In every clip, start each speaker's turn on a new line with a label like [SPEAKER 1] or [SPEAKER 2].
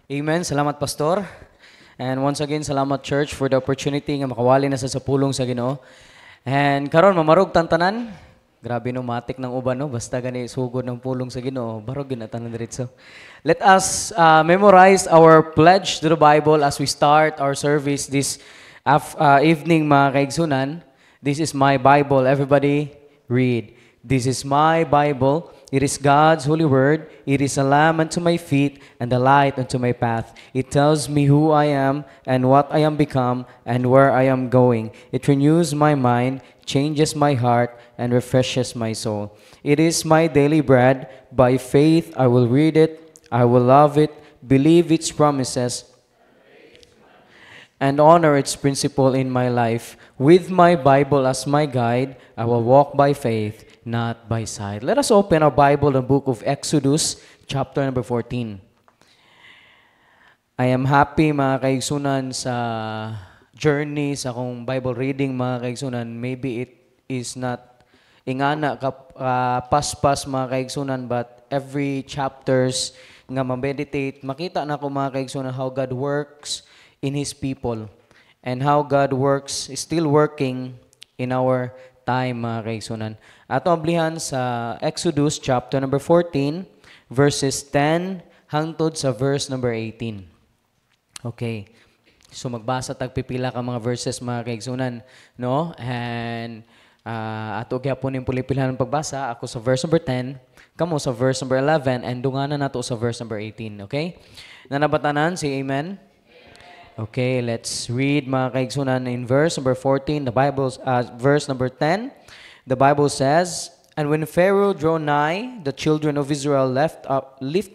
[SPEAKER 1] Amen. Salamat, Pastor. And once again, salamat, Church, for the opportunity nga makawali na sa pulong sa Ginoo. And karon mamarog tantanan. Grabe no, matik ng uban, no? Basta gani sugod ng pulong sa Ginoo, barog yun na tanan diretso. Let us memorize our pledge to the Bible as we start our service this evening, mga kaigsunan. This is my Bible. Everybody read. This is my Bible. It is God's holy word. It is a lamp unto my feet and a light unto my path. It tells me who I am and what I am become and where I am going. It renews my mind, changes my heart, and refreshes my soul. It is my daily bread. By faith I will read it. I will love it, believe its promises, and honor its principle in my life. With my Bible as my guide, I will walk by faith, not by sight. Let us open our Bible in the book of Exodus, chapter number 14. I am happy, mga kaigsunan, sa journey sa akong Bible reading, mga kaigsunan. Maybe it is not ingana paspas, mga kaigsunan, but every chapters nga ma-meditate, makita na ko, mga kaigsunan, how God works in His people and how God works, is still working in our time, mga kaigsunan. Ato ablihan sa Exodus chapter number 14, verses 10 hangtod sa verse number 18. Okay. So magbasa tagpipila ka mga verses, mga kaigsunan, no? And ato gyapon ning pulipilhan ng pagbasa. Ako sa verse number 10, kamo sa verse number 11, and dunganan nato sa verse number 18, okay? Nanabatanan si Amen. Okay, let's read, mga kaigsunan, in verse number 14, the Bible's verse number 10. The Bible says, "And when Pharaoh drew nigh, the children of Israel lift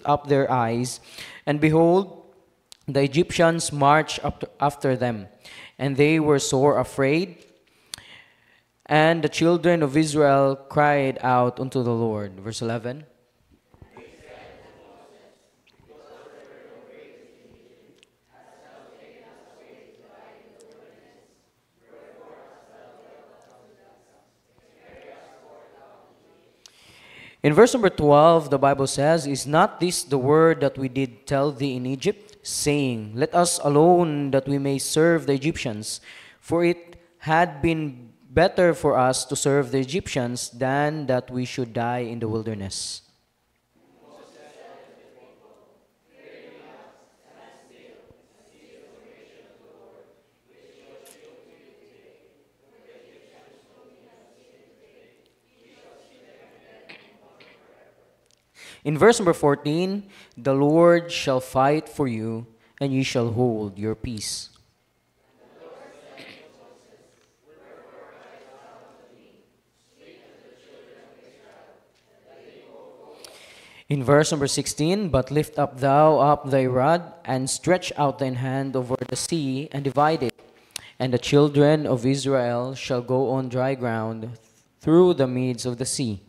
[SPEAKER 1] up their eyes, and behold, the Egyptians marched up after them, and they were sore afraid. And the children of Israel cried out unto the Lord." Verse 11. In verse number 12, the Bible says, "Is not this the word that we did tell thee in Egypt, saying, Let us alone that we may serve the Egyptians? For it had been better for us to serve the Egyptians than that we should die in the wilderness." In verse number 14, "The Lord shall fight for you, and ye shall hold your peace." In verse number 16, "But lift up thou up thy rod, and stretch out thine hand over the sea, and divide it. And the children of Israel shall go on dry ground through the midst of the sea."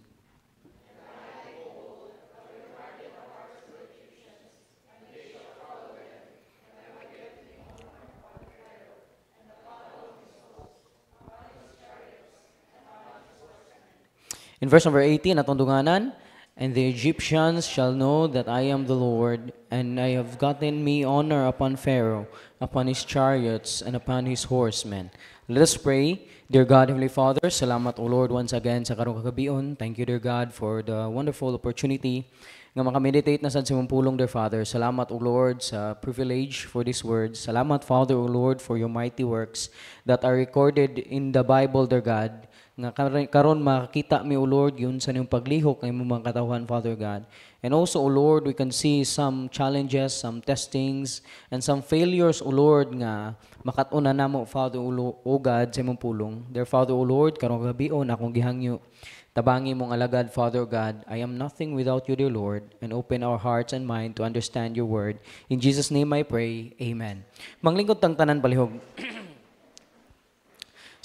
[SPEAKER 1] In verse number 18, atong dunganan, "And the Egyptians shall know that I am the Lord, and I have gotten me honor upon Pharaoh, upon his chariots, and upon his horsemen." Let us pray. Dear God, Heavenly Father, salamat, O Lord, once again sa karong kagabion. Thank you, dear God, for the wonderful opportunity nga makameditate na sa imong pulong, dear Father. Salamat, O Lord, sa privilege for these words. Salamat, Father, O Lord, for your mighty works that are recorded in the Bible, dear God, nga karon makakita mi, O Lord, yun sa niyong paglihok ng imong mga katawhan, Father God. And also, O Lord, we can see some challenges, some testings, and some failures, O Lord, nga makatuna namo, Father, O God, sa imong pulong. Dear Father, O Lord, karong gabion akong gihangyo, tabangi mong alagad, Father God. I am nothing without you, dear Lord, and open our hearts and mind to understand your word. In Jesus' name I pray, Amen. Manglingkod tang tanan palihog.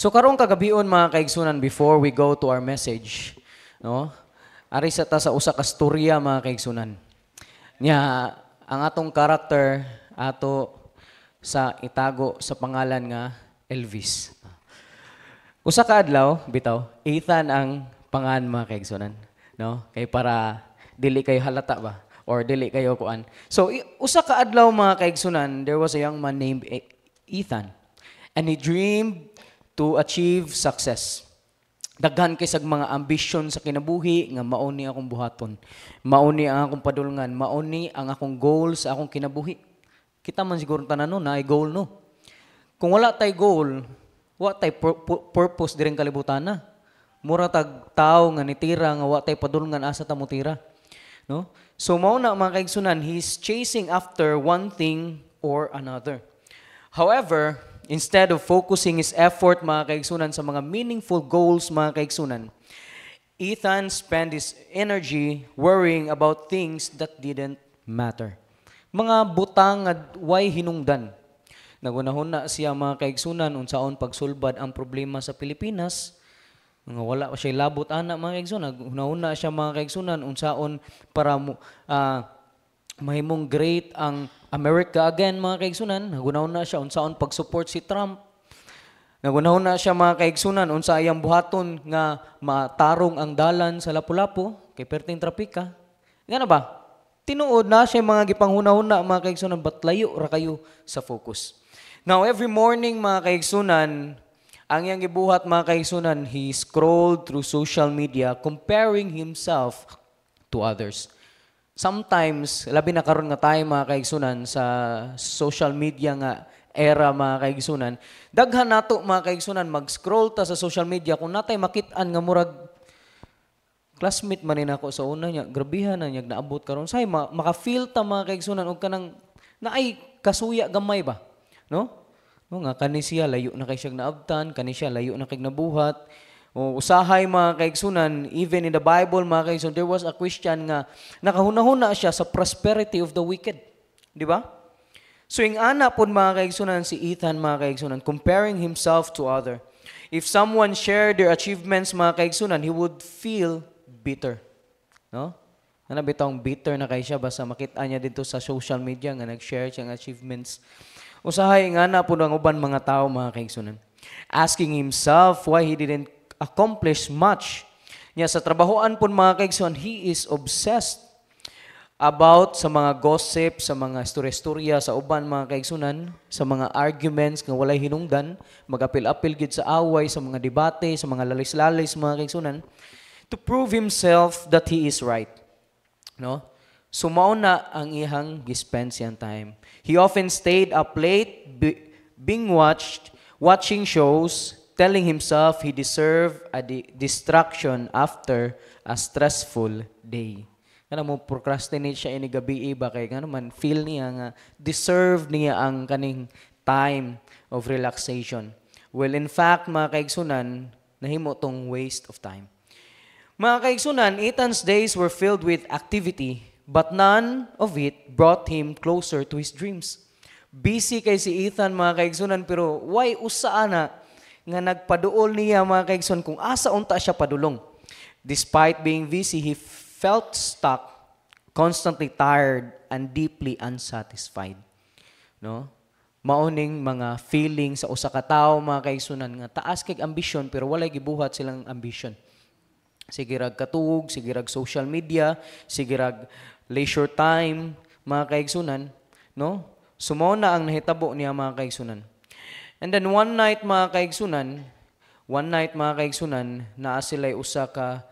[SPEAKER 1] So karong kagabion, mga kaigsunan, before we go to our message, no? Ari sa ta sa usa ka storya, mga kaigsunan. Nya ang atong karakter ato sa itago sa pangalan nga Elvis. Usa ka adlaw bitaw, Ethan ang pangan, mga kaigsunan, no? Kay para dili kayo halata ba. or dili kayo kuan. So usa ka adlaw mga kaigsunan, there was a young man named Ethan, and he dreamed to achieve success. Daghan kay sag mga ambisyon sa kinabuhi nga mao ni akong buhaton. Mao ni ang akong padulngan, mao ni ang akong goal sa akong kinabuhi. Kita man siguro tanan no na ay goal no. Kung wala tay goal, wa tay purpose direng kalibutan na. Mura tag tao nga nitira nga wa tay padulngan asa ta mo tira. No? So mao na mga kaigsunan, he's chasing after one thing or another. However, instead of focusing his effort mga kaigsunan sa mga meaningful goals mga kaigsunan, Ethan spent his energy worrying about things that didn't matter. Mga butang nga way hinungdan. Nagunahon na siya mga kaigsunan unsaon pagsulbad ang problema sa Pilipinas. Nga wala siya labot ana mga kaigsunan. Nagunahon na siya mga kaigsunan unsaon para mahimong great ang America again mga kaigsunan. Nagunahon na siya unsaon pag-support si Trump. Nagunahon na siya mga kaigsunan unsa iyang buhaton nga matarong ang dalan sa Lapu-Lapu kay perting trapika. Nga na ba? Tinuod na siya mga gipanghuna-huna mga kaigsunan, but layo ra kayo sa focus. Now every morning mga kaigsunan, ang iyang gibuhat mga kaigsunan, he scrolled through social media comparing himself to others. Sometimes, labi na karon nga tayo mga kaigsunan sa social media nga era mga kaigsunan, daghan nato mga kaigsunan mag-scroll ta sa social media kung natay makit-an nga murag classmate man nako sa una niya, grabihan na niya naabot karon say maka-feel ta mga kaigsunan og kanang naay kasuya gamay ba, no? No nga kani siya layo na kay siya naabtan, kani siya layo na kay nabuhat. O usahay mga kaigsunan, even in the Bible mga kaigsunan, there was a Christian nga nakahuna-huna siya sa prosperity of the wicked. Di ba? So yung ana po mga kaigsunan si Ethan mga kaigsunan, comparing himself to other. If someone shared their achievements mga kaigsunan, he would feel bitter. No? Ano bitong bitter na kay siya basta makita niya dito sa social media nga nag-share siyang achievements. Usahay nga na po ng uban mga tao mga kaigsunan, asking himself why he didn't accomplish much. Niya sa trabahoan po mga kaigsunan, he is obsessed about sa mga gossip, sa mga istorya-istorya sa uban mga kaigsunan, sa mga arguments nga walay hinungdan, mag-apil-apil gid sa away, sa mga debate, sa mga lalis-lalis mga kaigsunan, to prove himself that he is right. No? Sumao na ang ihang gispend siyang time. He often stayed up late, being watching shows, telling himself he deserved a distraction after a stressful day. Kana mo procrastinate siya ini gabi ba kay ngano man feel niya nga deserve niya ang kaning time of relaxation. Well, in fact, mga kaigsunan, nahimo tong waste of time. Mga kaigsunan, Ethan's days were filled with activity, but none of it brought him closer to his dreams. Busy kay si Ethan mga kaigsunan, pero why usa na nga nagpaduol niya mga kaigsunan kung asa unta siya padulong. Despite being busy, he felt stuck, constantly tired, and deeply unsatisfied. No? Mauning mga feeling sa usa ka tawo mga kaigsunan nga taas kay ambisyon pero walay gibuhat silang ambisyon. Sige rag katuog, sige rag social media, sige rag leisure time mga kaigsunan, no? Sumo na ang nahitabo niya mga kaigsunan. And then one night mga kaigsunan, naa sila'y usa ka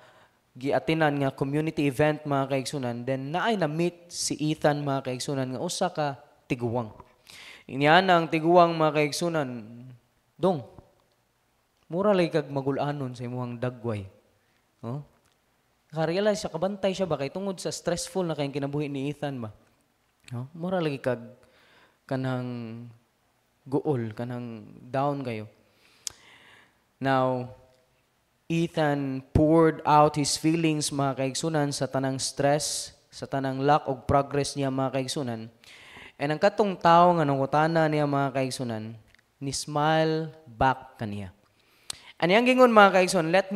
[SPEAKER 1] giatinan nga community event mga kaigsunan, then naay na-meet si Ethan mga kaigsunan nga usa ka tiguwang. Inya ang tiguwang mga kaigsunan, dong, mura lay kag magulanon sa imuhang dagway. No? Nakarealize siya, kabantay siya ba kay tungod sa stressful na kayong kinabuhi ni Ethan ba? No? Mura lagi kag kanang guol, kanang down kayo. Now, Ethan poured out his feelings mga kaigsunan sa tanang stress, sa tanang lack of progress niya mga kaigsunan. And ang katong tao nga nangutana niya mga kaigsunan, ni smile back kaniya. And yang gingon mga kaigsunan, let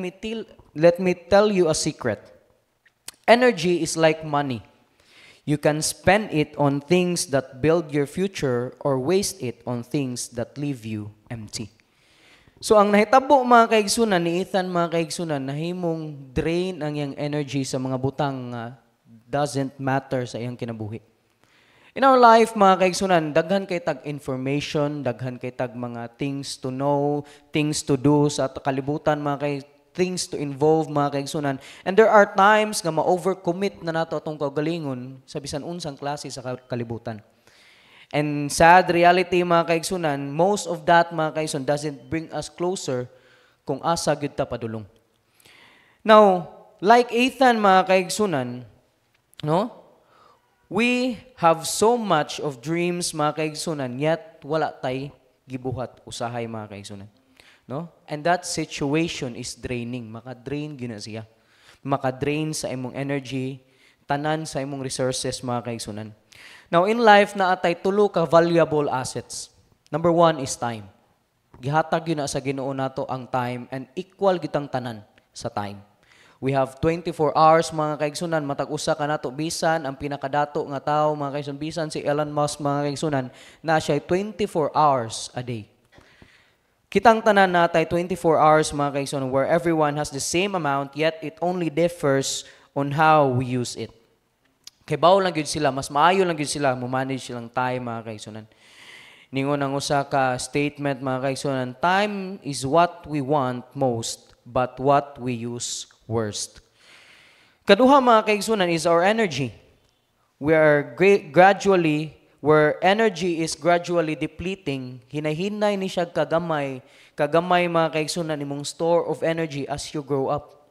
[SPEAKER 1] me tell you a secret. Energy is like money. You can spend it on things that build your future or waste it on things that leave you empty. So ang nahitabo mga kaigsunan ni Ethan mga kaigsunan, nahimong drain ang iyang energy sa mga butang doesn't matter sa iyang kinabuhi. In our life, mga kaigsunan, daghan kay tag information, daghan kay tag mga things to know, things to do sa kalibutan, things to involve, mga kaigsunan. And there are times nga ma-overcommit na nato atong kagalingon sa bisan unsang klase sa kalibutan. And sad reality, mga kaigsunan, most of that, mga kaigsunan, doesn't bring us closer kung asa gyud ta padulong. Now, like Ethan, mga kaigsunan, no? We have so much of dreams, mga kaigsunan, yet wala tay gibuhat usahay, mga kaigsunan. No? And that situation is draining. Maka-drain gina siya. Maka-drain sa imong energy, tanan sa imong resources, mga kaigsunan. Now, in life, naatay tulo ka valuable assets. Number 1 is time. Gihatag yun na sa Ginoo nato ang time and equal gitang tanan sa time. We have 24 hours, mga kaigsunan, matag-usa ka nato bisan ang pinakadato nga tao, mga kaigsunan, bisan si Elon Musk, mga kaigsunan, na siya 24 hours a day. Kitang tanan natay 24 hours, mga kaigsunan, where everyone has the same amount, yet it only differs on how we use it. Kay bawo lang gyud sila, mas maayo lang gyud sila mo manage silang time, mga kaigsunan. Ningon ang usa ka statement, mga kaigsunan, time is what we want most, but what we use worst. Kaduha, mga kaigsunan, is our energy. Where energy is gradually depleting, hinahinay ni siya kagamay, mga kaigsunan, imong store of energy as you grow up.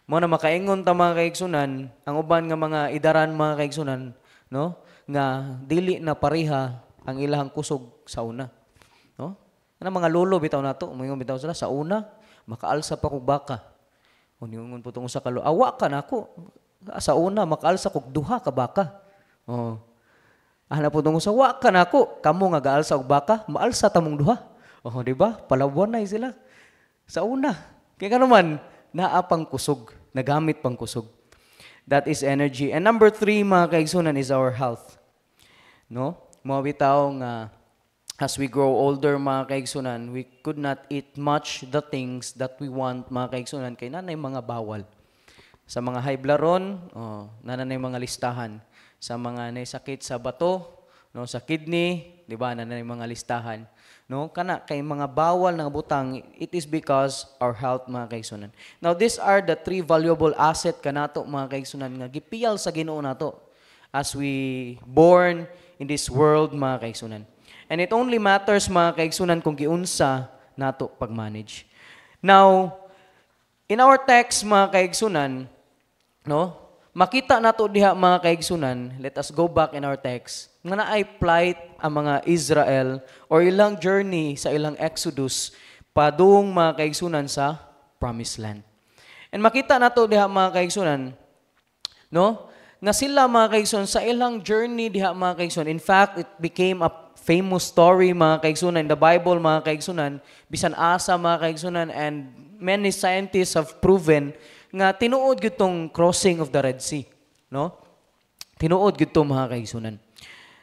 [SPEAKER 1] Mo na makaingon ta, mga kaigsunan, ang uban nga mga idaran, mga kaigsunan, no? Nga dili na pareha ang ilahang kusog sa una. No? Ano mga lolo bitaw nato, umingon bitaw sila sa una, makaalsa pa kog baka. Uningon po tong usa ka lolo, awa ka nako. Sa una makaalsa kog duha ka baka. Oh. Ana po tong usa, wa ka nako, kamo nga gaalsa og baka, maalsa ta mong duha. Oh, di ba? Palabuan na sila. Sa una. Kaya naman, naa pang kusog, nagamit pang kusog. That is energy. And number 3, mga kaigsunan, is our health. No? Mga bitaw nga, as we grow older, mga kaigsunan, we could not eat much the things that we want, mga kaigsunan, kay nanay mga bawal. Sa mga high blood nanay mga listahan. Sa mga naisakit sa bato, no, sa kidney, di ba, nanay mga listahan. No, kana kay mga bawal nga butang, it is because our health, mga kaigsunan. Now, these are the 3 valuable asset kanato, mga kaigsunan, nga gipiyal sa Ginoo nato as we born in this world, mga kaigsunan. And it only matters, mga kaigsunan, kung giunsa nato pag-manage. Now, in our text, mga kaigsunan, no, makita nato diha, mga kaigsunan, let us go back in our text, nga naay plight ang mga Israel or ilang journey sa ilang Exodus padung, mga kaigsunan, sa Promised Land. And makita nato diha, mga kaigsunan, no, na sila, mga kaigsunan, sa ilang journey diha, mga kaigsunan, in fact, it became a famous story, mga kaigsunan, in the Bible, mga kaigsunan, bisan asa, mga kaigsunan, and many scientists have proven nga tinuod gyud tong crossing of the Red Sea, no? Tinuod gyud to, mga kaigsunan.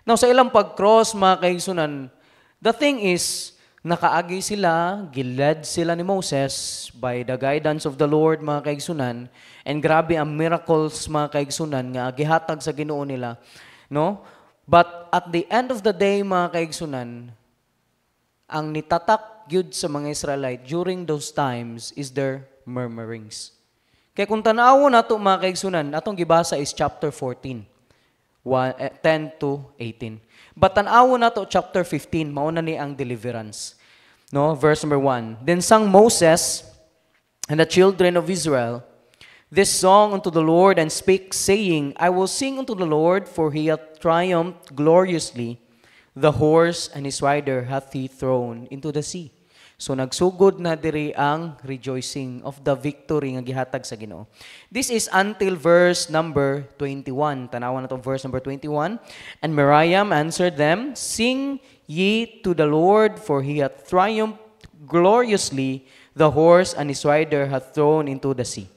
[SPEAKER 1] Now, sa ilang pag-cross, mga kaigsunan, the thing is, nakaagi sila, giled sila ni Moses by the guidance of the Lord, mga kaigsunan, and grabe ang miracles, mga kaigsunan, nga gihatag sa Ginoo nila, no? But at the end of the day, mga kaigsunan, ang nitatak gyud sa mga Israelite during those times is their murmurings. Kaya kung tanawo nato, mga kaigsunan, atong gibasa is chapter 14, 10 to 18. But tanawo nato chapter 15, mauna ni ang deliverance. No, verse number 1. Then sang Moses and the children of Israel this song unto the Lord, and spake, saying, I will sing unto the Lord, for he hath triumphed gloriously. The horse and his rider hath he thrown into the sea. So nagsugod na diri ang rejoicing of the victory nga gihatag sa Ginoo. This is until verse number 21. Tanawan nato verse number 21. And Miriam answered them, Sing ye to the Lord, for he hath triumphed gloriously. The horse and his rider hath thrown into the sea.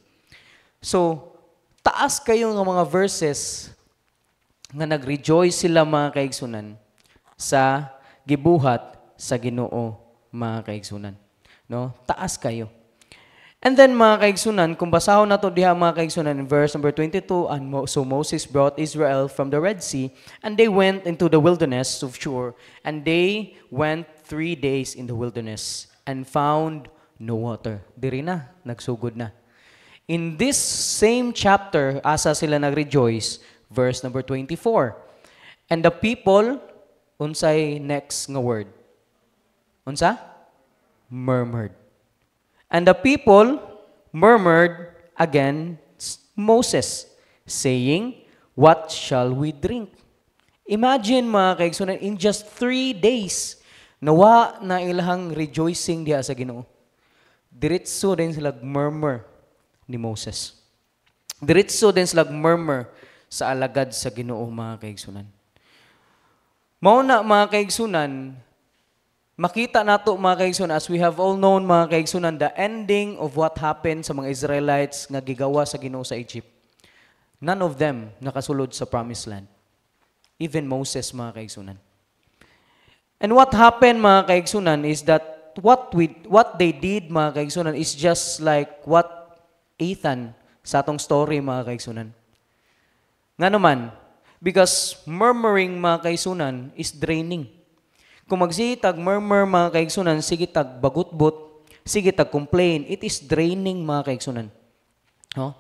[SPEAKER 1] So, taas kayo ng mga verses nga nag-rejoice sila, mga kaigsunan, sa gibuhat sa Ginoo, mga kaigsunan. No? Taas kayo. And then mga kaigsunan, kung basahon na to diha mga kaigsunan in verse number 22, so Moses brought Israel from the Red Sea, and they went into the wilderness of Shur, and they went 3 days in the wilderness, and found no water. Diri na, nagsugod na. In this same chapter, asa sila nag-rejoice, verse number 24. And the people, unsay next nga word? Unsa? Murmured. And the people murmured against Moses, saying, "What shall we drink?" Imagine mga kaigsunan, in just 3 days, nawa na ilahang rejoicing diha sa Ginoo. Diretso din sila murmur ni Moses. Diretso din sila murmur sa alagad sa Ginoo mga kaigsunan. Mao na mga kaigsunan, makita nato mga kaigsunan, as we have all known mga kaigsunan, the ending of what happened sa mga Israelites nga gigawa sa Ginoo sa Egypt. None of them nakasulod sa promised land. Even Moses mga kaigsunan. And what happened mga kaigsunan is that what they did mga kaigsunan is just like what Ethan sa atong story mga kaigsunan. Nga naman, because murmuring mga kaigsunan is draining. Kung magsitag murmur mga kaigsunan, sige tag bagutbot, sige tag complain, it is draining mga kaigsunan. No?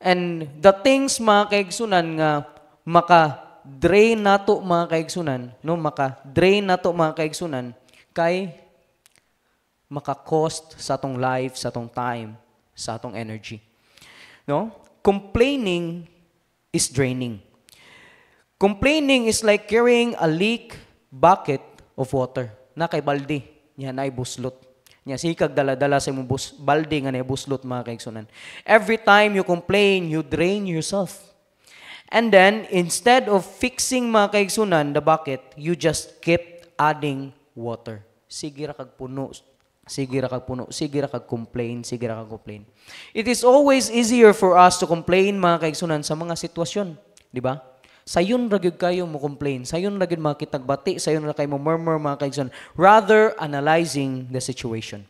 [SPEAKER 1] And the things mga kaigsunan nga maka-drain nato mga kaigsunan, no, maka-drain nato mga kaigsunan kay maka-cost sa atong life, sa atong time, sa atong energy. No? Complaining is draining. Complaining is like carrying a leak bucket of water. Na kay balde, niya na buslot. Niya sikag dala-dala sa imong balde nga na buslot mga kaigsunan. Every time you complain, you drain yourself. And then instead of fixing mga kaigsunan the bucket, you just keep adding water. Sige ra kag puno, sige ra kag puno, sige ra kag complain, sige ra kag complain. It is always easier for us to complain mga kaigsunan sa mga sitwasyon, di ba? Sayon ra gyud kayo mo complain, sayon ra gyud makitagbati, sayon ra kayo mo murmur mga kaigsunan, rather analyzing the situation.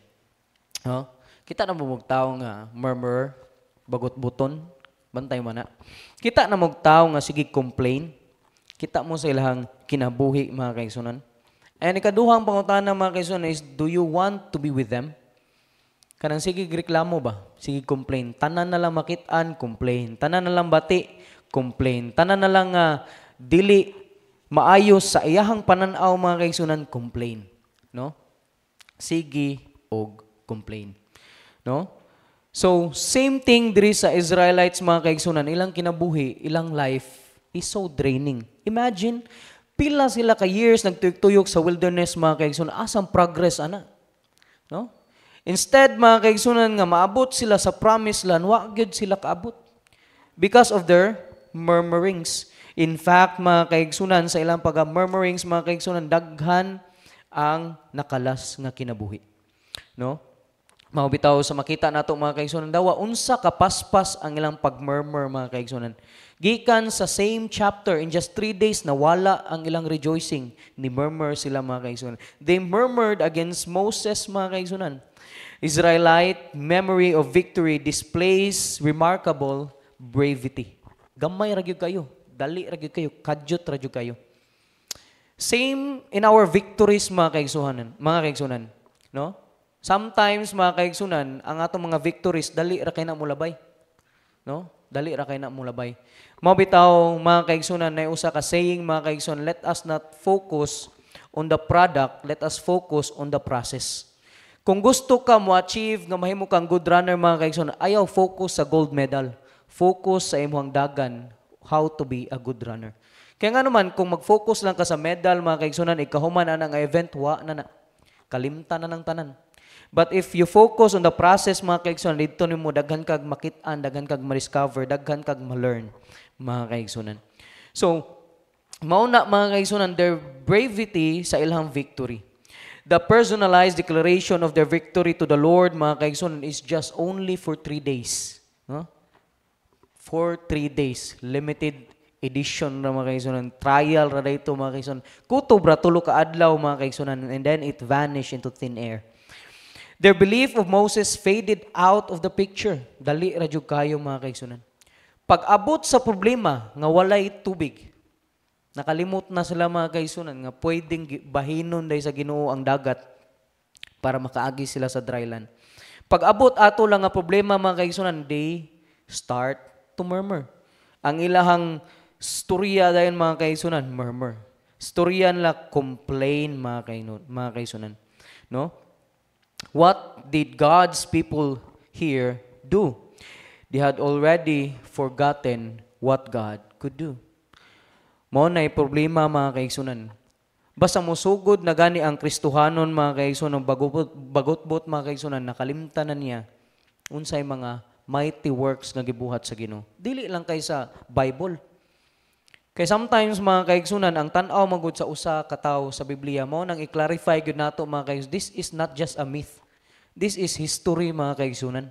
[SPEAKER 1] No? Kita na mo magtaw nga murmur, bagot buton, bantay man na. Kita na mo magtaw nga sige complain. Kita mo sa ilahang kinabuhi mga kaigsunan. And ikaduhang pangutana mga kaigsunan is, do you want to be with them? Kanang sige reklamo ba? Sige complain. Tanan na lang makitaan, complain. Tanan na lang bati, complain. Tanan na lang dili maayos sa iyahang pananaw mga kaigsunan, complain. No? Sige og complain. No? So, same thing diri sa Israelites mga kaigsunan, ilang kinabuhi, ilang life is so draining. Imagine, pila sila ka years nagtuyok sa wilderness mga kaigsunan, asang progress ana. No? Instead mga kaigsunan nga maabot sila sa promised land, wa gyud sila kaabot because of their murmurings. In fact, mga kaigsunan, sa ilang pag-murmurings, mga kaigsunan, daghan ang nakalas nga kinabuhi. No? Maubitaw sa makita nato mga kaigsunan, dawa unsa kapaspas ang ilang pag-murmur mga kaigsunan. Gikan sa same chapter, in just 3 days, nawala ang ilang rejoicing. Ni-murmur sila mga kaigsunan. They murmured against Moses mga kaigsunan. Israelite memory of victory displays remarkable bravery. Gamay ra gyud kayo, dali ra gyud kayo, kadyot ra gyud kayo. Same in our victories mga kaigsunan, no? Sometimes mga kaigsunan, ang atong mga victories dali ra kay na mulabay. No? Dali ra kay na mulabay. Mao bitaw mga kaigsunan na usa ka saying mga kaigsunan, let us not focus on the product, let us focus on the process. Kung gusto ka mo achieve nga mahimo kang good runner mga kaigsunan, ayaw focus sa gold medal. Focus sa imong dagan how to be a good runner. Kaya nga naman, kung mag-focus lang ka sa medal, mga kaigsunan, ikahuman na ng event, wa na. Kalimtan na ng tanan. But if you focus on the process, mga kaigsunan, dito nimo daghan kag makitaan, daghan kag ma-discover, daghan kag ma-learn, mga kaigsunan. So, mauna mga kaigsunan, their bravery sa ilang victory. The personalized declaration of their victory to the Lord, mga kaigsunan, is just only for 3 days. No? For 3 days. Limited edition na mga kaigsunan. Trial ra dito mga kaigsunan. Kutob ra tulo ka adlaw mga kaigsunan, and then it vanished into thin air. Their belief of Moses faded out of the picture. Dali ra jud kayo mga kaigsunan. Pag-abot sa problema nga walay tubig, nakalimot na sila mga kaigsunan nga pwedeng bahinon dahil sa Ginoo ang dagat para makaagi sila sa dry land. Pag-abot ato lang nga problema mga kaigsunan, they start to murmur. Ang ilahang storya dayon mga kaigsunan, murmur. Storya nila complain mga kaigsunan. No? What did God's people here do? They had already forgotten what God could do. Mao nay problema mga kaigsunan. Basta musugod na gani ang Kristohanon mga kaigsunan, bagot-bot mga kaigsunan, nakalimtan na niya unsay mga mighty works nga gibuhat sa Ginoo. Dili lang kay sa Bible. Kay sometimes mga kaigsunan, ang tan-aw magud sa usa ka tawo sa Biblia mo nang i-clarify gyud nato mga kaigsunan, this is not just a myth. This is history mga kaigsunan.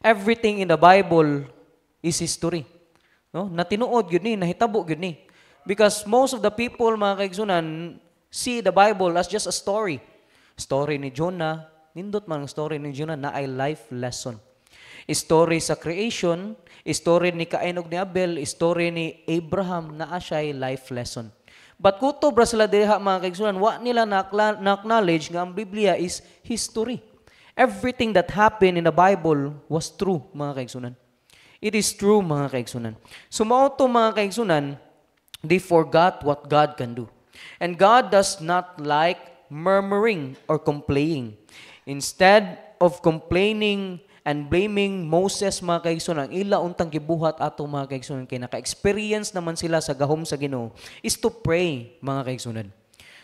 [SPEAKER 1] Everything in the Bible is history. No? Natinuod gyud ni, nahitabo gyud ni. Because most of the people mga kaigsunan see the Bible as just a story. Story ni Jonah, nindot man ang story ni Jonah na ay life lesson. Story sa creation, story ni Cain ug ni Abel, story ni Abraham na asay life lesson. But kutob ra sila diha mga kaigsunan, wa nila na-acknowledge nga ang Biblia is history. Everything that happened in the Bible was true, mga kaigsunan. It is true, mga kaigsunan. So mao to mga kaigsunan, they forgot what God can do. And God does not like murmuring or complaining. Instead of complaining and blaming Moses, mga kaigsunan, ila untang gibuhat ato mga kaigsunan kay naka-experience naman sila sa gahom sa Ginoo is to pray, mga kaigsunan.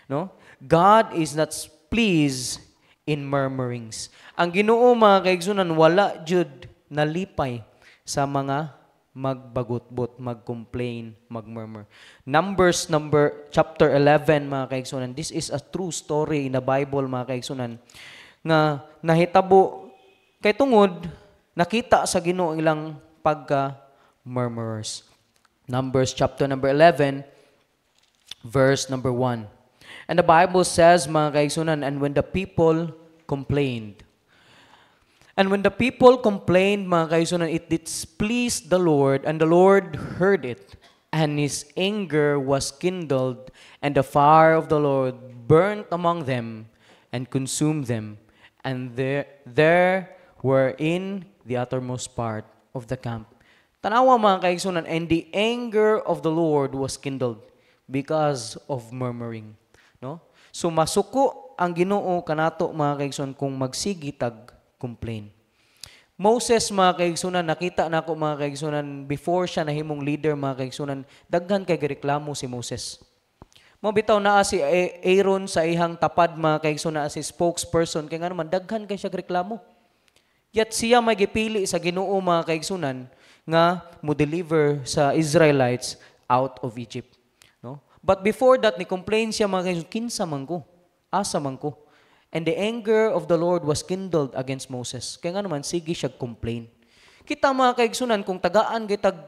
[SPEAKER 1] No? God is not pleased in murmurings. Ang Ginoo mga kaigsunan wala jud nalipay sa mga magbagot-bot, mag-complain, mag-murmur. Numbers chapter 11 mga kaigsunan. This is a true story in the Bible mga kaigsunan nga nahitabo kay tungod nakita sa Ginoo ilang pagka-murmurers. Numbers chapter 11 verse 1. And the Bible says mga kaigsunan, and when the people complained. And when the people complained, mga kaigsunan, it displeased the Lord, and the Lord heard it, and His anger was kindled, and the fire of the Lord burnt among them, and consumed them, and there were in the uttermost part of the camp. Tanawa mga kaigsunan, and the anger of the Lord was kindled because of murmuring. No? So masuko ang Ginoo kanato mga kaigsunan kung magsigitag complain. Moses mga kaigsunan, nakita nako mga kaigsunan before siya nahimong leader mga kaigsunan, daghan kay gireklamo si Moses. Mo bitaw naa si Aaron sa ihang tapad mga kaigsunan as spokesperson kay nga naman daghan kay siya gireklamo. Yet siya may gipili sa Ginoo mga kaigsunan nga mo deliver sa Israelites out of Egypt. No? But before that ni complain siya mga kaigsunan, kinsa man ko, asa man ko. And the anger of the Lord was kindled against Moses. Kaya nga naman, sige siya complain. Kita mga kaigsunan, kung tagaan kitag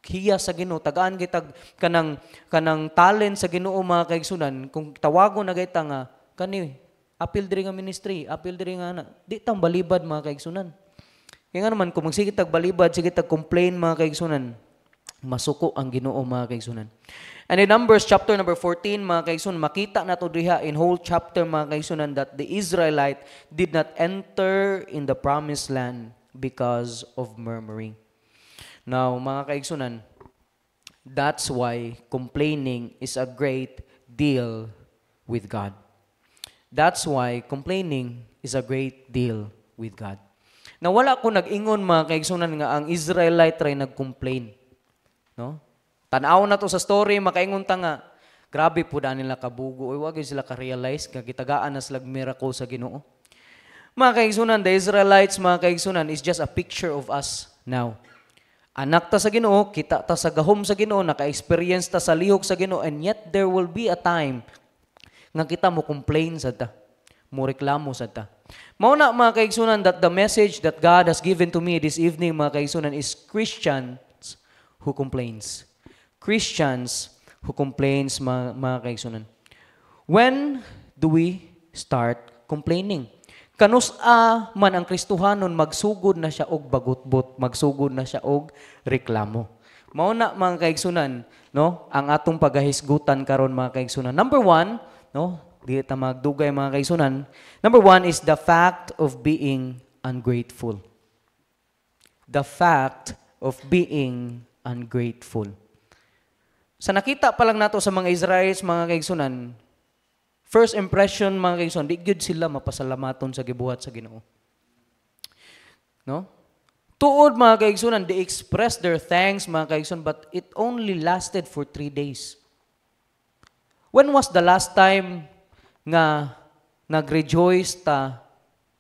[SPEAKER 1] hiya sa Ginoo, tagaan kitag kanang talent sa Ginoo mga kaigsunan, kung tawagon na kita nga, kani, apil diri nga ministry, apil diri nga di tang balibad mga kaigsunan. Kaya nga naman, kung magsige tag balibad, sige tag complain mga kaigsunan, masuko ang Ginoo mga kaigsunan. And in Numbers chapter 14, mga kaigsunan, makita nato diha in whole chapter mga kaigsunan that the Israelite did not enter in the promised land because of murmuring. Now, mga kaigsunan, that's why complaining is a great deal with God. That's why complaining is a great deal with God. Nawala ko nag-ingon mga kaigsunan nga ang Israelite ray nag-complain. No? Tanaw na to sa story, makaingon ta nga, grabe po daan nila kabugo, wag sila ka-realize, kagitagaan na sila miracle sa Ginoo. Mga kaigsunan, the Israelites, mga kaigsunan, is just a picture of us now. Anak ta sa Ginoo, kita ta sa gahom sa Ginoo, naka-experience ta sa lihok sa Ginoo, and yet there will be a time nga kita mo complain sa ta, mo reklamo sa ta. Mauna mga kaigsunan, that the message that God has given to me this evening, mga kaigsunan, is Christians who complains. Christians who complains, mga kaigsunan. When do we start complaining? Kanus-a man ang Kristohanon, magsugod na siya og bagutbot, magsugod na siya og reklamo. Mao na mga kaigsunan, no? Ang atong pagahisgutan karon mga kaigsunan. Number 1, no? Di ta magdugay mga kaigsunan. Number 1 is the fact of being ungrateful. The fact of being ungrateful. Sa nakita pa lang nato sa mga Israelites, mga kaigsunan, first impression, mga kaigsunan, di gyud sila mapasalamaton sa gibuhat sa Ginoo. No? Tuod, mga kaigsunan, they expressed their thanks, mga kaigsunan, but it only lasted for 3 days. When was the last time nga nag-rejoice ta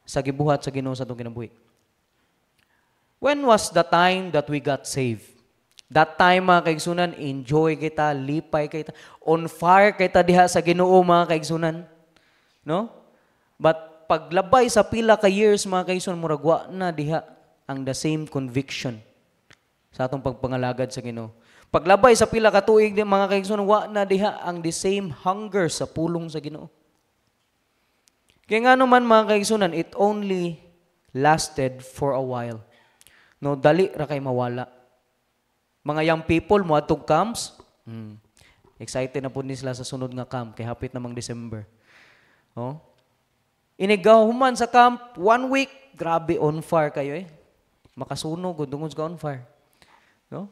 [SPEAKER 1] sa gibuhat sa Ginoo sa atong kinabuhi? When was the time that we got saved? That time, mga kaigsunan, enjoy kita, lipay kita, on fire kita diha sa Ginoo, mga kaigsunan. No? But paglabay sa pila ka years, mga kaigsunan, muragwa na diha ang the same conviction sa atong pagpangalagad sa Ginoo. Paglabay sa pila ka tuig, mga kaigsunan, wa na diha ang the same hunger sa pulong sa Ginoo. Kaya nga naman, mga kaigsunan, it only lasted for a while. No, dali ra kay mawala. Mga young people, mo atong camps, excited na po sila sa sunod nga camp, kay hapit namang December. Oh? Inigahuman sa camp, 1 week, grabe, on fire kayo eh. Makasunog, tungod ka on fire. No?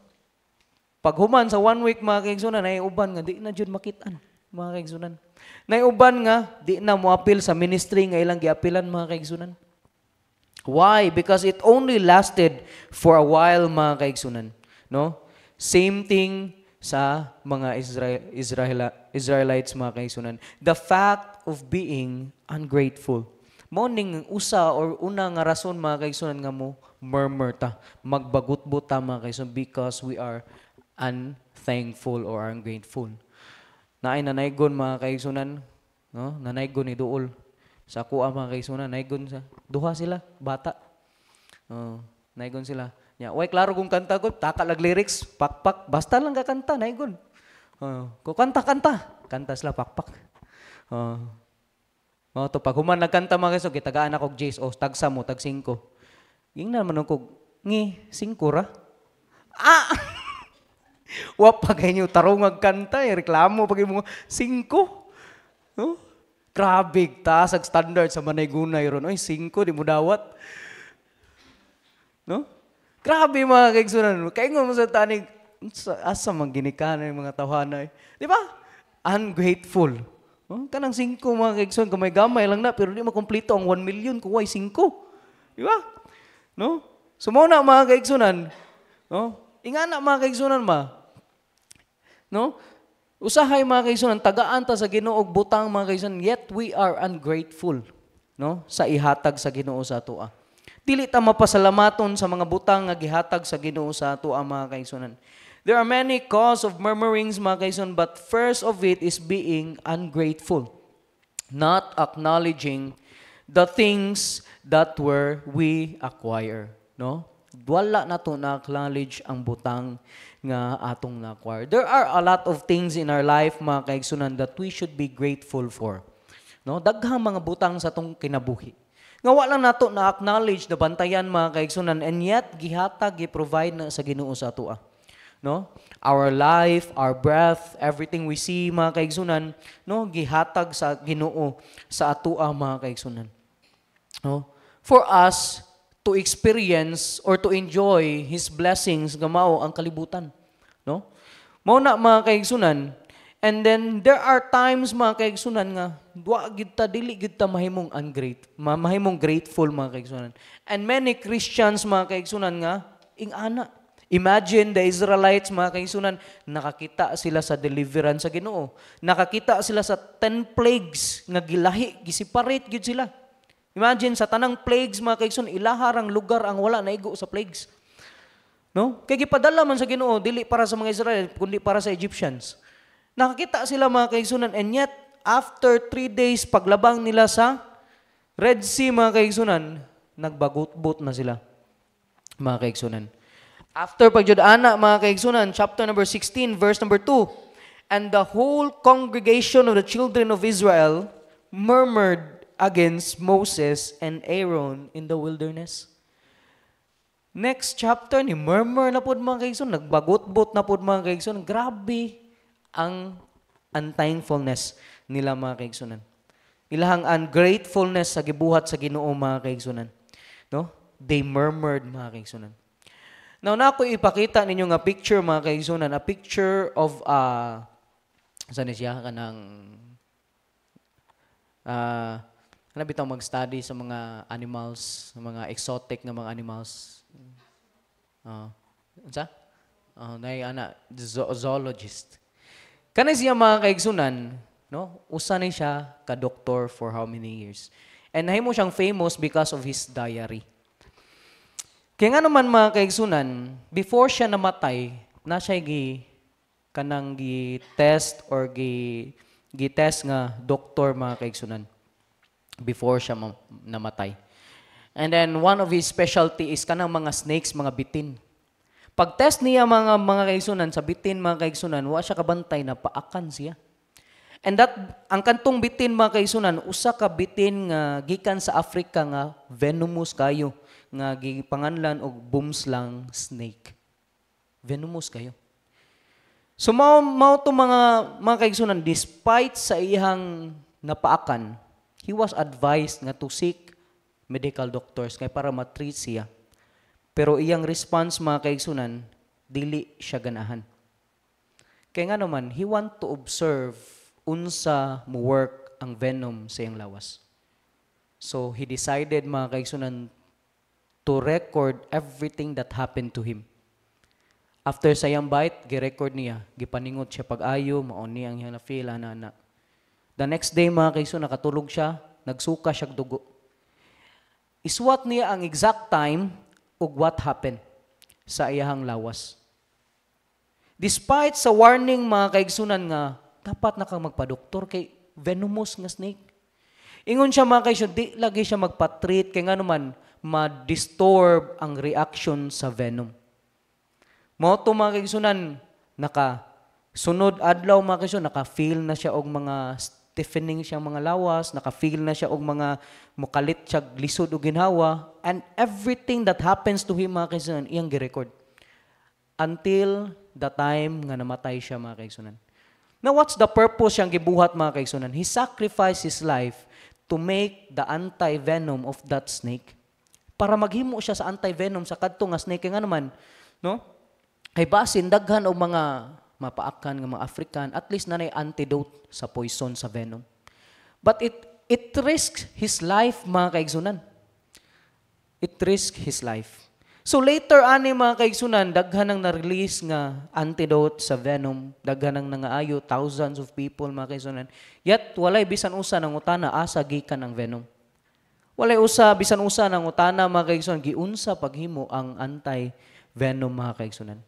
[SPEAKER 1] Pag human sa 1 week, mga kaigsunan, naiuban nga, di na dyan makitaan, mga kaigsunan. Naiuban nga, di na moapil sa ministry nga ilang giapilan, mga kaigsunan. Why? Because it only lasted for a while, mga kaigsunan. No? Same thing sa mga Israelites, mga kaigsunan. The fact of being ungrateful. Morning usa or una nga rason, mga kaigsunan, nga mo murmur ta, magbagutbot ta, mga kaigsunan, because we are unthankful or ungrateful. Naay nanaygon, mga kaigsunan, no? Nanaygon ni Duol. Sa kuha, mga kaigsunan, naygon sa duha sila, bata. Naygon sila. Yeah, way klaro kung kanta ko, takalag lyrics, pakpak, basta lang ka kanta, naigon. Kung kanta sila pakpak. To pag human nagkanta mga kaso, kitagaan ako Jace, tagsa mo, tag 5. Yung naman ako, 5 ra? Wap pa kayo tarong magkanta, reklamo pag mo 5. Grabe, taas ang standard sa manay-gunay ron. 5, di mo dawat. No? Grabe, mga kaigsunan. Kaingon mo sa tanig, asa mang ginikanan yung mga tawhanay. Di ba? Ungrateful. Kanang 5, mga kaigsunan, gamay-gamay lang na, pero di makomplito ang 1 million kung 5. Di ba? No? Sumuna, mga kaigsunan. No? Ingana, mga kaigsunan, no? Usahay, mga kaigsunan, tagaan ta sa Ginoo og butang, mga kaigsunan, yet we are ungrateful, no? Sa ihatag sa Ginoo sa atoa. Dili ta mapasalamaton sa mga butang nga gihatag sa Ginoo sa atoa, mga kaigsunan. There are many cause of murmurings, mga kaigsunan, but first of it is being ungrateful, not acknowledging the things that we acquire, no? Wala na to na-acknowledge ang butang nga atong na-acquire. There are a lot of things in our life, mga kaigsunan, that we should be grateful for. No? Daghang mga butang sa atong kinabuhi. Nga wala na to na-acknowledge, na bantayan, mga kaigsunan, and yet gihatag, gi-provide na sa Ginoo sa atoa. No? Our life, our breath, everything we see, mga kaigsunan, no? Gihatag sa Ginoo sa atoa, mga kaigsunan. No? For us to experience or to enjoy His blessings, gamao ang kalibutan. No? Mao na, mga kaigsunan. And then there are times, mga kaigsunan, nga wa gid ta dili gid ta mahimong mahimong grateful, mga kaigsunan. And many Christians, mga kaigsunan, nga ingana. Imagine the Israelites, mga kaigsunan, nakakita sila sa deliverance sa Ginoo. Nakakita sila sa 10 plagues nga gilahi, giseparate gid sila. Imagine sa tanang plagues, mga kaigsunan, ilaharang lugar ang wala naigo sa plagues. No? Kaya gipadala man sa Ginoo, dili para sa mga Israel, kundi para sa Egyptians. Nakakita sila, mga kaigsunan, and yet, after 3 days, paglabang nila sa Red Sea, mga kaigsunan, nagbagot-bot na sila, mga kaigsunan. After pagjud-ana, mga kaigsunan, chapter number 16, verse number 2, and the whole congregation of the children of Israel murmured against Moses and Aaron in the wilderness. Next chapter, ni murmur na po mga kaigsoon, nagbagot-bot na po mga kaigsoon. Grabe ang unthankfulness nila mga kaigsunan. Ilahang ungratefulness sa gibuhat sa Ginoo mga kaigsunan. No? They murmured mga kaigsunan. Now, na ako ipakita ninyo nga picture mga kaigsunan, a picture of, saan siya kanang, ano bitaw mag-study sa mga animals, sa mga exotic na mga animals. Zoologist. Kanay siya mga kaigsunan, no? Usa ni siya ka-doktor for how many years. And nahimo siyang famous because of his diary. Kaya nga naman mga kaigsunan, before siya namatay, na siya kanang gi-test or gi-test nga doktor mga kaigsunan before siya namatay. And then one of his specialty is kanang mga snakes, mga bitin. Pag-test niya mga kaigsunan sa bitin mga kaigsunan, wa siya kabantay na paakan siya. And ang kantong bitin mga kaigsunan, usa ka bitin nga gikan sa Africa nga venomous kayo, nga gipanganlan og boomslang snake. Venomous kayo. So mao to mga kaigsunan, despite sa iyang napaakan, he was advised nga to seek medical doctors kay para ma-treat siya. Pero iyang response mga kaigsunan, dili siya ganahan. Kaya nga naman, he want to observe unsa mo work ang venom sa iyang lawas. So he decided mga kaigsunan to record everything that happened to him. After sa iyang bite, gi-record niya, gipaningot siya pag-ayo, maon niya ang iyang na-feel, ana. The next day mga kaigsunan, nakatulog siya, nagsuka siya dugo. Iswat niya ang exact time ug what happened sa iyahang lawas. Despite sa warning mga kaigsunan nga, dapat na kang magpa-doktor kay venomous nga snake. Ingon siya mga kaigsunan, di lagi siya magpa-treat kay nga naman ma-disturb ang reaction sa venom. Mao to mga kaigsunan, sunod adlaw mga kaigsunan, naka-feel na siya og mga stiffening siya mga lawas, naka-feel na siya og mga mukalit siya lisod o ginhawa, and everything that happens to him mga kaigsunan, iyang gi-record. Until the time nga namatay siya mga kaigsunan. Now what's the purpose siyang gibuhat mga kaigsunan? He sacrificed his life to make the anti-venom of that snake. Para maghimo siya sa anti-venom sa kadto nga snake nga naman, no? Ay basin daghan og mga mapaakan nga mga African, at least nanay antidote sa poison sa venom. But it risks his life mga kaigsunan. It risks his life. So later ani mga kaigsunan, daghan nang na-release nga antidote sa venom, daghan nang nangaayo, thousands of people mga kaigsunan. Yet walay bisan usa nang utana asa gikan ang venom. Walay bisan usa nang utana mga kaigsunan giunsa paghimo ang anti-venom mga kaigsunan.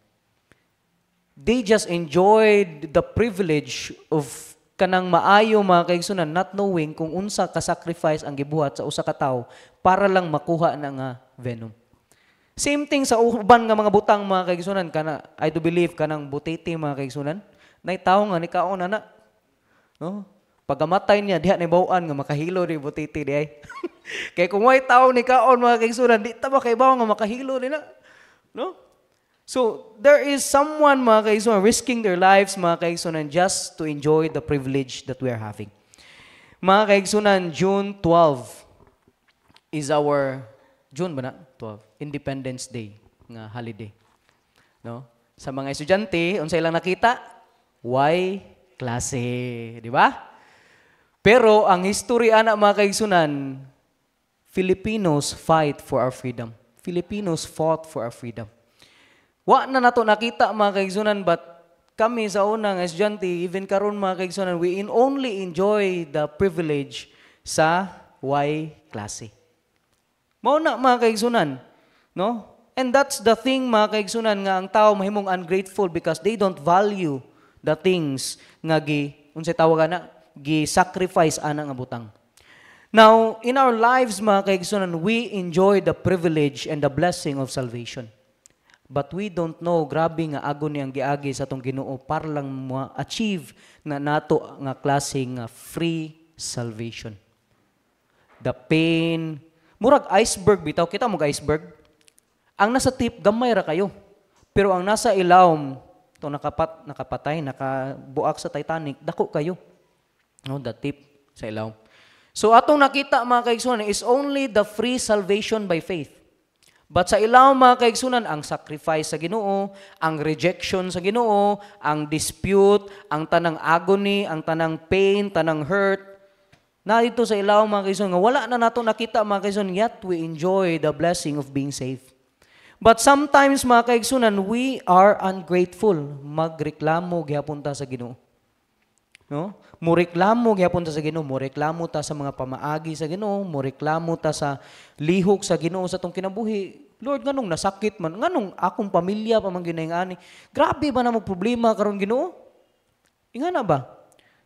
[SPEAKER 1] They just enjoyed the privilege of kanang maayo mga kaigsunan, not knowing kung unsa ka-sacrifice ang gibuhat sa usa ka tawo para lang makuha na nga venom. Same thing sa uban nga mga butang mga kaigsunan, I do believe kanang butiti mga kaigsunan, nay tawo nga ni kaon na. No? Pagamatay niya diha ni bawaan nga makahilo ni butiti di ay. Kay kung way tawo ni kaon mga kaigsunan, di ta ba kay bawo nga makahilo ni na. No? So, there is someone, mga kaigsunan, risking their lives, mga kaigsunan, just to enjoy the privilege that we are having. Mga kaigsunan, June 12 is our, June ba na? 12. Independence Day, nga holiday. No? Sa mga estudyante, unsay lang nakita? Y klase, di ba? Pero, ang history, anak mga kaigsunan, Filipinos fight for our freedom. Filipinos fought for our freedom. Wa na nato nakita mga kaigsunan, but kami sa unang estudyante, even karon mga kaigsunan, we only enjoy the privilege sa Y klase. Mao na mga kaigsunan, no? And that's the thing mga kaigsunan nga ang tao mahimong ungrateful because they don't value the things nga unsay tawag na gi-sacrifice ana nga butang. Now, in our lives mga kaigsunan, we enjoy the privilege and the blessing of salvation. But we don't know, grabe nga agon niyang giagi sa atong Ginoo para lang ma-achieve na nato nga klase nga free salvation. the pain. Murag iceberg bitaw, kita mo iceberg. Ang nasa tip gamay ra kayo. Pero ang nasa ilawom, to nakapatay, nakabuak sa Titanic, dako kayo. No, the tip sa ilawom. So atong nakita mga kaigsunan is only the free salvation by faith. But sa ilaw mga kaigsunan, ang sacrifice sa Ginoo, ang rejection sa Ginoo, ang dispute, ang tanang agony, ang tanang pain, tanang hurt, na dito sa ilaw mga kaigsunan, wala na nato nakita mga kaigsunan, yet we enjoy the blessing of being saved. But sometimes mga kaigsunan, we are ungrateful. Magreklamo gyapon ta sa Ginoo. No? Mureklamo gyapon ta sa Ginoo, mureklamo ta sa mga pamaagi sa Ginoo, mureklamo ta sa lihok sa Ginoo sa tong kinabuhi. Lord, nganong nasakit man, nganong akong pamilya pa man ginayngani. Grabe ba na mo problema karon Ginoo? Ingana ba?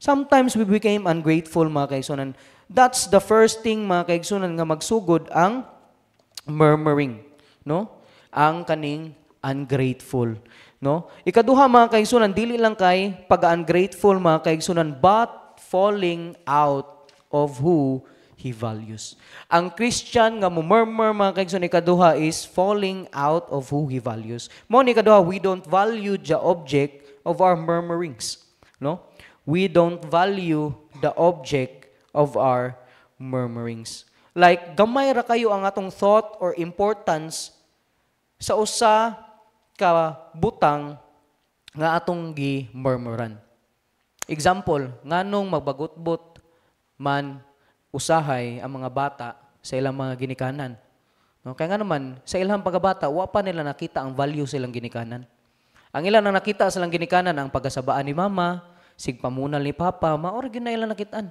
[SPEAKER 1] Sometimes we became ungrateful mga kaigsunan. That's the first thing mga kaigsunan nga magsugod ang murmuring, no? Ang kaning ungrateful. No? Ikaduha mga kaigsunan, dili lang kay pag-ungrateful mga kaigsunan, but falling out of who He values. Ang Christian nga murmur mga kaigsunan, ikaduha is falling out of who He values. Mo ni ikaduha, we don't value the object of our murmurings. No? We don't value the object of our murmurings. Like, gamay ra kayo ang atong thought or importance sa usa ka butang nga atong gi-murmuran. Example, nganong magbagot-bot man usahay ang mga bata sa ilang mga ginikanan. No? Kaya nga naman, sa ilang pagkabata, wa pa nila nakita ang value sa ilang ginikanan. Ang ilang na nakita sa ilang ginikanan, ang pagkasabaan ni mama, sigpamunal ni papa, maorigin na ilang nakitaan.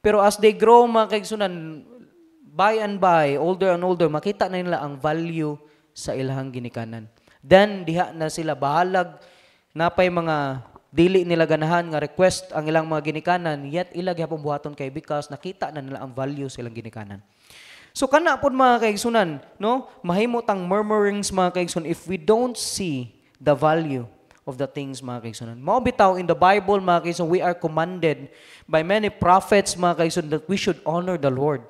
[SPEAKER 1] Pero as they grow, mga kaigsunan, by and by, older and older, makita na nila ang value sa ilang ginikanan. Then, diha na sila bahalag, napay mga dili nila ganahan nga request ang ilang mga ginikanan, yet ilag yapon buhaton kay because nakita na nila ang value sa ilang ginikanan. So kana pod mga kaigsunan, no? Mahimot ang murmurings mga kaigsunan if we don't see the value of the things mga kaigsunan. Mao bitaw in the Bible mga kaigsunan, we are commanded by many prophets mga kaigsunan that we should honor the Lord,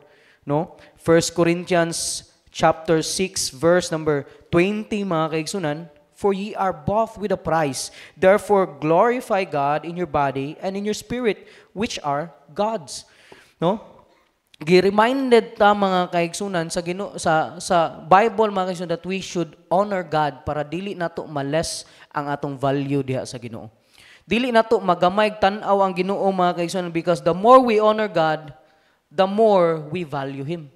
[SPEAKER 1] no? 1 Corinthians chapter 6 verse number 20 mga kaigsunan, for ye are bought with a price. Therefore, glorify God in your body and in your spirit, which are God's. No? Gi-reminded ta mga kaigsunan sa Bible mga kaigsunan that we should honor God para dili nato males ang atong value diha sa Ginoo. Dili nato magamay tan-aw ang Ginoo mga kaigsunan because the more we honor God, the more we value Him.